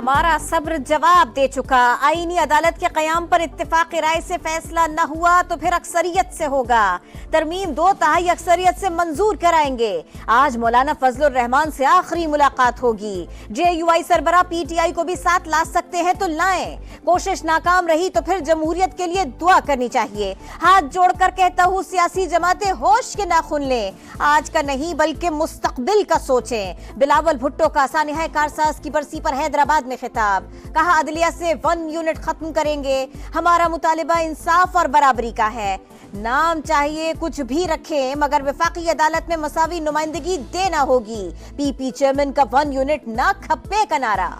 हमारा सब्र जवाब दे चुका। आईनी अदालत के कयाम पर इत्तेफाक राय से फैसला न हुआ तो फिर अक्सरियत से होगा। तरमीम 2/3 अक्सरियत से मंजूर कराएंगे। आज मौलाना फजलुर रहमान से आखिरी मुलाकात होगी। JUI सरबरा PTI को भी साथ ला सकते हैं तो लाएं। कोशिश नाकाम रही तो फिर जमहूरियत के लिए दुआ करनी चाहिए। हाथ जोड़कर कहता हूँ, सियासी जमातें होश के नाखून लें। आज का नहीं बल्कि मुस्तकबिल का सोचें। बिलावल भुट्टो का सानिहा कारसाज की बरसी पर हैदराबाद में खिताब। कहा, अदलिया से 1 यूनिट खत्म करेंगे। हमारा मुतालिबा इंसाफ और बराबरी का है। नाम चाहिए कुछ भी रखें मगर वफाकी अदालत में मसावी नुमाइंदगी देना होगी। PP चेयरमैन का 1 यूनिट ना खप्पे का नारा।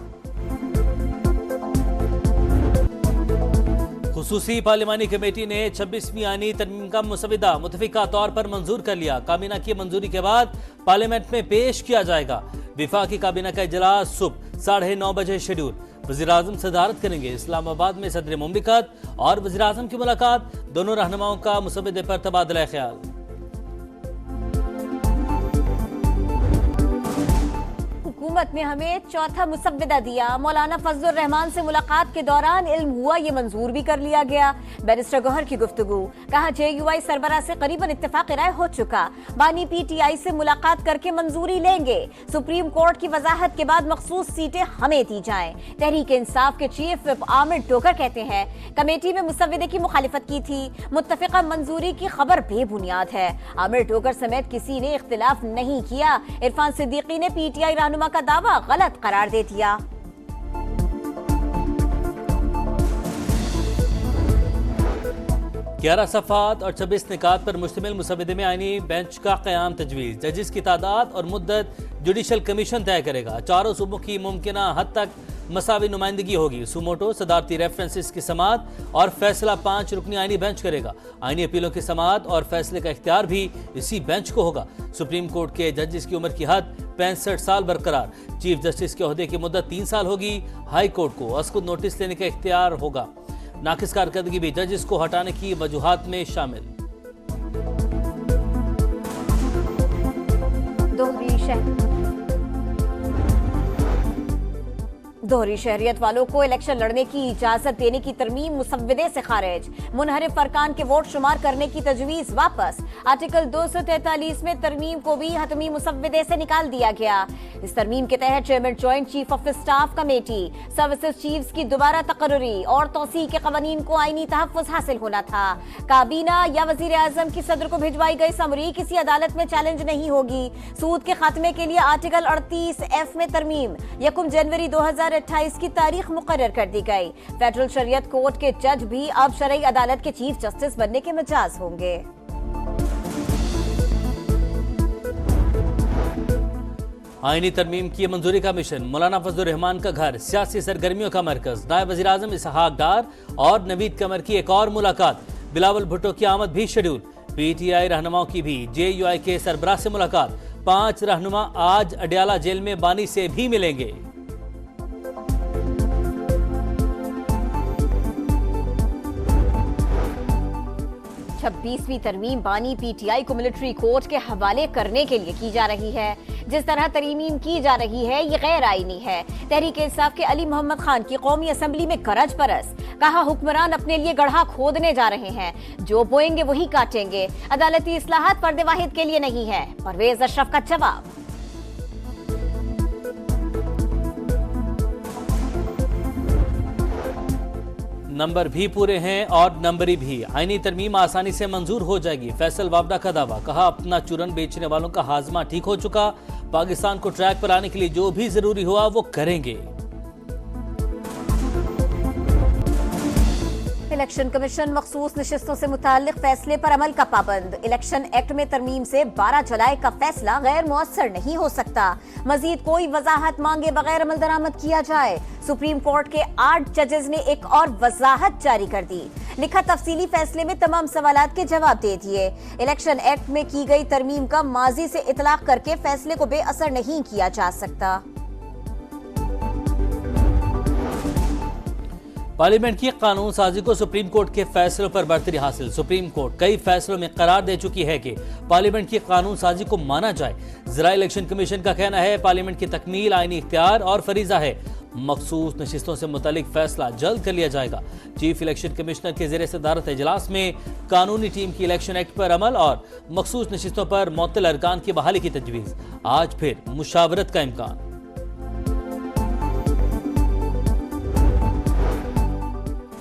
खुसूसी पार्लिमानी कमेटी ने 26वीं आईनी तरमीम का मुसविदा मुतफिका तौर पर मंजूर कर लिया। काबीना की मंजूरी के बाद पार्लियामेंट में पेश किया जाएगा। विफाकी काबीना का इजलास सुबह 9:30 बजे शेड्यूल। वज़ीर-ए-आज़म सदारत करेंगे। इस्लामाबाद में सदर मुमलिकत और वज़ीर-ए-आज़म की मुलाकात। दोनों रहनुमाओं का मुसविदे पर तबादला ख्याल। हुकूमत ने हमें चौथा मुसव्विदा दिया। मौलाना फजलुर रहमान से मुलाकात के दौरान इल्म हुआ ये मंजूर भी कर लिया गया। बैरिस्टर गौहर की गुफ्तगू। कहा, JUI सरबरा से करीबन इत्तेफाक राय हो चुका। बानी PTI से मुलाकात करके मंजूरी लेंगे। सुप्रीम कोर्ट की वजाहत के बाद मखसूस सीटें हमें दी जाएं। तहरीक इंसाफ के चीफ विप आमिर टोकर कहते हैं, कमेटी में मुसव्विदे की मुखालिफत की थी। मुत्तफिका मंजूरी की खबर बेबुनियाद है। आमिर टोकर समेत किसी ने इख्तिलाफ नहीं किया। इरफान सिद्दीकी ने PTI रहनुमा का दावा गलत करार दे दिया। 11 सफ़ात और 26 निकात पर मुश्तमिल मुसविदे में आईनी बेंच का क़याम तजवीज़। जजिस की तादाद और मुद्दत जुडिशल कमीशन तय करेगा। चारों सूबों की मुमकिना हद तक मसावी नुमाइंदगी होगी। सुमोटो सदारती रेफरेंसेस की समात और फैसला 5 रुकनी आईनी बेंच करेगा। आईनी अपीलों की समात और फैसले का इख्तियार भी इसी बेंच को होगा। सुप्रीम कोर्ट के जजिस की उम्र की हद 65 साल बरकरार। चीफ जस्टिस के ओहदे की मुद्दत 3 साल होगी। हाई कोर्ट को अस्कुद नोटिस लेने का इख्तियार होगा। नाकिस कारकर्दगी भी जजिस को हटाने की वजूहात में शामिल। दोहरी शहरियत वालों को इलेक्शन लड़ने की इजाजत देने की तरमीम मुसव्विदे से खारिज। मुनहरिफ फरकान के वोट शुमार करने की तजवीज वापस। आर्टिकल 243 में तरमीम को भी हतमी मुसव्विदे से निकाल दिया गया। इस तरमीम के तहत chairman joint chief of staff committee, services chiefs की दोबारा तकर्री और तौसीह के कवानीन को आईनी तहफ़्फ़ुज़ हासिल होना था। काबीना या वज़ीर-ए-आज़म की सदर को भिजवाई गई समरी किसी अदालत में चैलेंज नहीं होगी। सूद के खात्मे के लिए आर्टिकल 38F में तरमीम। 1 जनवरी 2028 की तारीख मुकर्रर कर दी गई। फेडरल शरीयत कोर्ट के जज भी अब शरई अदालत के चीफ जस्टिस बनने के मिजाज होंगे। आईनी तरमीम की मंजूरी का मिशन। मौलाना फजलुर रहमान का घर सियासी सरगर्मियों का मरकज। नायब वज़ीर-ए-आज़म इसहाक डार और नवीद कमर की एक और मुलाकात। बिलावल भुट्टो की आमद भी शेड्यूल। PTI रहनुमाओं की भी JUI के सरबराह से मुलाकात। 5 रहनुमा आज अडयाला जेल में बानी से भी मिलेंगे। 26वीं तरमीम बानी PTI को मिलिट्री कोर्ट के हवाले करने के लिए की जा रही है। जिस तरह तरमीम की जा रही है ये गैर आईनी है। तहरीक इंसाफ के अली मोहम्मद खान की कौमी असम्बली में गरज परस। कहा, हुक्मरान अपने लिए गड्ढा खोदने जा रहे हैं। जो बोएंगे वही काटेंगे। अदालती इस्लाहात फर्द वाहिद के लिए नहीं है। परवेज अशरफ का जवाब। नंबर भी पूरे हैं और नंबरी भी। आईनी तरमीम आसानी से मंजूर हो जाएगी। फैसल वाबडा का दावा। कहा, अपना चूरन बेचने वालों का हाजमा ठीक हो चुका। पाकिस्तान को ट्रैक पर आने के लिए जो भी जरूरी हुआ वो करेंगे। इलेक्शन कमीशन मखसूस नशिस्तों से मुताल्लिक फैसले पर अमल का पाबंद। इलेक्शन एक्ट में तरमीम से 12 जुलाई का फैसला गैर मुअस्सर नहीं हो सकता। मजीद कोई वजाहत मांगे बगैर अमल दरामद किया जाए। सुप्रीम कोर्ट के 8 जजेस ने एक और वजाहत जारी कर दी। लिखा, तफसीली फैसले में तमाम सवालात के जवाब दे दिए। इलेक्शन एक्ट में की गई तरमीम का माजी से इतलाक करके फैसले को बेअसर नहीं किया जा सकता। पार्लियामेंट की कानून साजी को सुप्रीम कोर्ट के फैसलों पर बरतरी हासिल। सुप्रीम कोर्ट कई फैसलों में करार दे चुकी है कि पार्लियामेंट की कानून साजी को माना जाए। ज़राए इलेक्शन कमीशन का कहना है पार्लियामेंट की तकमील आईनी इख्तियार और फरीजा है। मखसूस नशिस्तों से मुतालिक फैसला जल्द कर लिया जाएगा। चीफ इलेक्शन कमिश्नर के ज़ेरे सदारत इजलास में कानूनी टीम की इलेक्शन एक्ट पर अमल और मखसूस नशिस्तों पर मुअत्तल अरकान की बहाली की तजवीज़। आज फिर मुशावरत का इम्कान।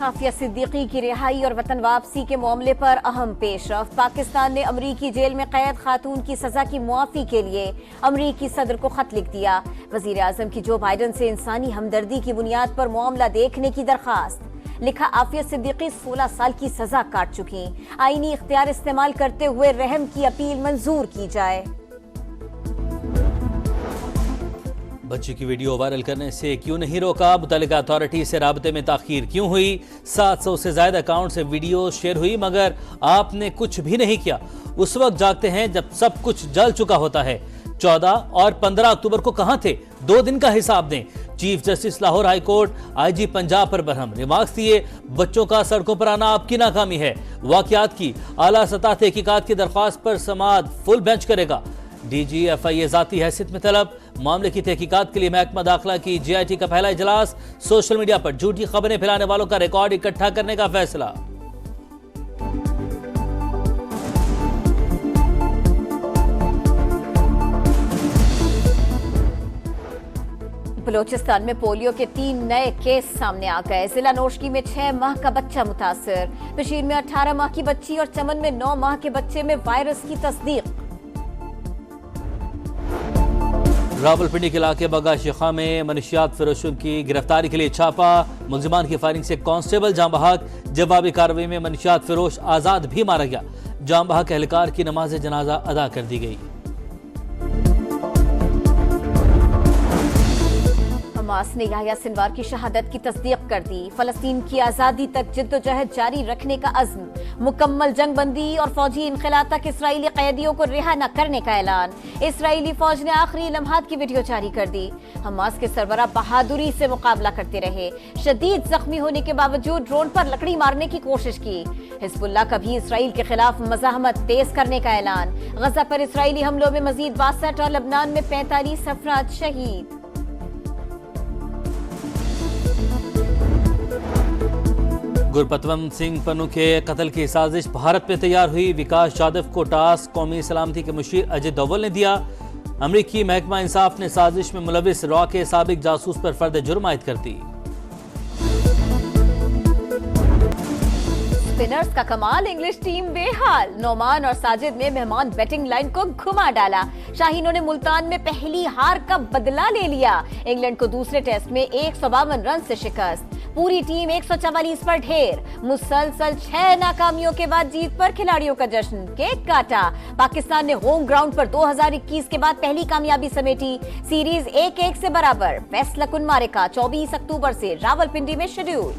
आफिया सिद्दीकी की रिहाई और वतन वापसी के मामले पर अहम पेशरफ। पाकिस्तान ने अमरीकी जेल में कैद खातून की सजा की मुआफी के लिए अमरीकी सदर को खत लिख दिया। वजीर आजम की जो बाइडन से इंसानी हमदर्दी की बुनियाद पर मामला देखने की दरखास्त। लिखा, आफिया सिद्दीकी 16 साल की सजा काट चुकी, आईनी इख्तियार इस्तेमाल करते हुए रहम की अपील मंजूर की जाए। बच्ची की वीडियो वायरल करने से क्यों नहीं रोका, मुतल्लिका अथॉरिटी से राबते में ताखीर क्यों हुई, 700 से ज्यादा अकाउंट से वीडियो शेयर हुई मगर आपने कुछ भी नहीं किया। उस वक्त जागते हैं जब सब कुछ जल चुका होता है। 14 और 15 अक्टूबर को कहां थे, 2 दिन का हिसाब दें। Chief justice Lahore high court IG Punjab पर बरहम, रिमार्क्स दिए, बच्चों का सड़कों पर आना आपकी नाकामी है। वाकयात की आला सतह तहकीकात की दरख्वास्त पर समाअत फुल बेंच करेगा। DGFI जाती हैसियत में तलब, मामले की तहकीकात के लिए महकमा दाखिला की JIT का पहला इजलास। सोशल मीडिया पर झूठी खबरें फैलाने वालों का रिकॉर्ड इकट्ठा करने का फैसला। बलोचिस्तान में पोलियो के 3 नए केस सामने आ गए। जिला नोशकी में 6 माह का बच्चा मुतासिर, बशीर में 18 माह की बच्ची और चमन में 9 माह के बच्चे में वायरस की तस्दीक। रावलपिंडी के इलाके बगा शिखा में मनशियात फरोशों की गिरफ्तारी के लिए छापा। मुलजिमान की फायरिंग से कांस्टेबल जाम बहक, जवाबी कार्रवाई में मनशियात फरोश आजाद भी मारा गया। जाम बहक एहलकार की नमाज जनाजा अदा कर दी गई। हमास ने याह्या सिनवार की शहादत की तस्दीक कर दी। फलस्तीन की आजादी तक जिद्दोजहद जारी रखने का अज़्म, मुकम्मल जंग बंदी और फौजी इनखला तक इसराइली कैदियों को रिहा न करने का ऐलान। इसराइली फौज ने आखिरी लम्हात की वीडियो जारी कर दी। हमास के सरबराह बहादुरी से मुकाबला करते रहे, शदीद जख्मी होने के बावजूद ड्रोन पर लकड़ी मारने की कोशिश की। हिजबुल्लाह का भी इसराइल के खिलाफ मज़ाहमत तेज करने का ऐलान। गजा पर इसराइली हमलों में मजीद 62 और लबनान में 45 अफराद शहीद। गुरपतवंत सिंह पन्नू के कत्ल की साजिश भारत में तैयार हुई। विकास जाधव को टास्क कौमी सलामती के मुशीर अजय दोवल ने दिया। अमरीकी महकमा इंसाफ ने साजिश में मुलविस रॉ के साबिक जासूस पर फर्द जुर्म आयद कर दी। स्पिनर्स का कमाल, इंग्लिश टीम बेहाल। नोमान और साजिद ने मेहमान बैटिंग लाइन को घुमा डाला। शाहीनों ने मुल्तान में पहली हार का बदला ले लिया। इंग्लैंड को दूसरे टेस्ट में 152 रन से शिकस्त। पूरी टीम 144 पर ढेर। मुसलसल 6 नाकामियों के बाद जीत पर खिलाड़ियों का जश्न, केक काटा। पाकिस्तान ने होम ग्राउंड पर 2021 के बाद पहली कामयाबी समेटी। सीरीज 1-1 से बराबर। फैसला कुन मारेगा 24 अक्टूबर से रावलपिंडी में शेड्यूल।